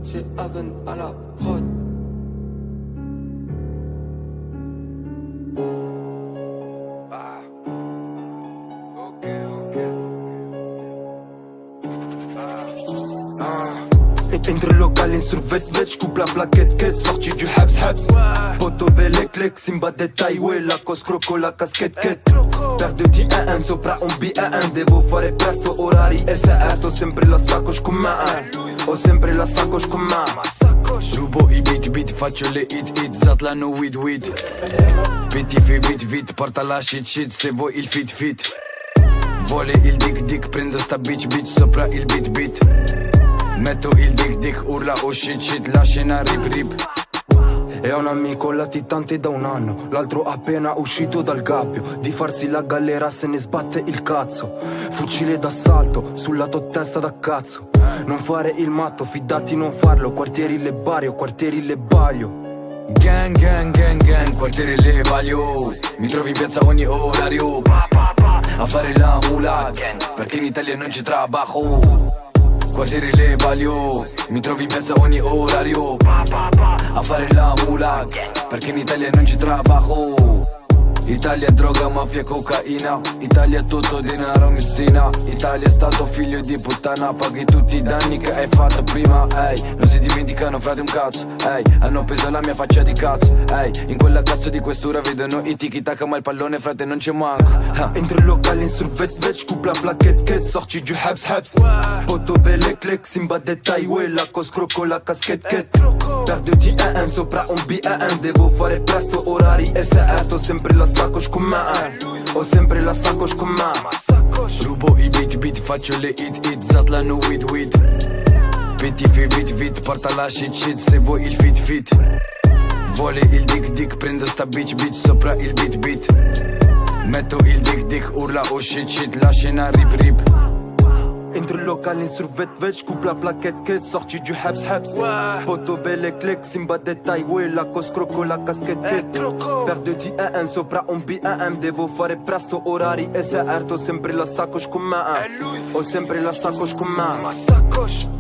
c'est Haven à la prod. Entre le local in survêt, j'coupe la plaquette, sorti du habs. Poto belek, Simba détail, ouais, la cos croco, la casquette, per de D1, sopra un B1, devo fare presto, orari SR, ho sempre la sacoche con me, ho sempre la sacoche con me. Rubo i beat, faccio le hit, zatlano weed. Pitti fi vit, porta la shit, se vuoi il fit. Vuole il dick, prendo sta bitch, sopra il beat. Metto il dick, urla oh shit, la scena rip. E ho un amico latitante da un anno, l'altro appena uscito dal gabbio, di farsi la galera se ne sbatte il cazzo. Fucile d'assalto, sul lato testa da cazzo. Non fare il matto, fidati non farlo, quartieri le Bario, quartieri le Baglio. Gang, quartieri le Baglio. Mi trovi in piazza ogni orario, a fare la mula, perché in Italia non ci trabajo. Quartieri le Baglio, mi trovi in piazza ogni orario, a fare la mula, perché in Italia non ci trabajo. Italia droga, mafia, cocaina, Italia tutto denaro, messina. Italia è stato figlio di puttana, paghi tutti i danni che hai fatto prima, ehi. Non si dimenticano frate un cazzo, ehi. Hanno preso la mia faccia di cazzo, ehi. In quella cazzo di questura vedono i tiki-taka, ma il pallone frate non c'è manco. Entre le local in survêt, j'coupe la plaquette, sorti du habs. Poto belek, Simba détail, ouais, la cos croco, la casquette, per de D1, sopra un B1, devo fare presto, orari SR, ho sempre la sacoche con me, ho sempre la sacoche con me. Rubo i beat, faccio le hit, zatlano weed. Pitti fi vit, porta la shit, se vuoi il fit. Vuole il dick, prendo sta bitch, sopra il beat. Metto il dick, urla oh shit, la scena rip. Entre le local in survêt, j'coupe la plaquette, sorti du habs. Poto belek, Simba détail, ouais, la cos croco, la casquette, per de D1, sopra un B1, devo fare presto, orari SR, ho sempre la sacoche con me, ho sempre la sacoche con me.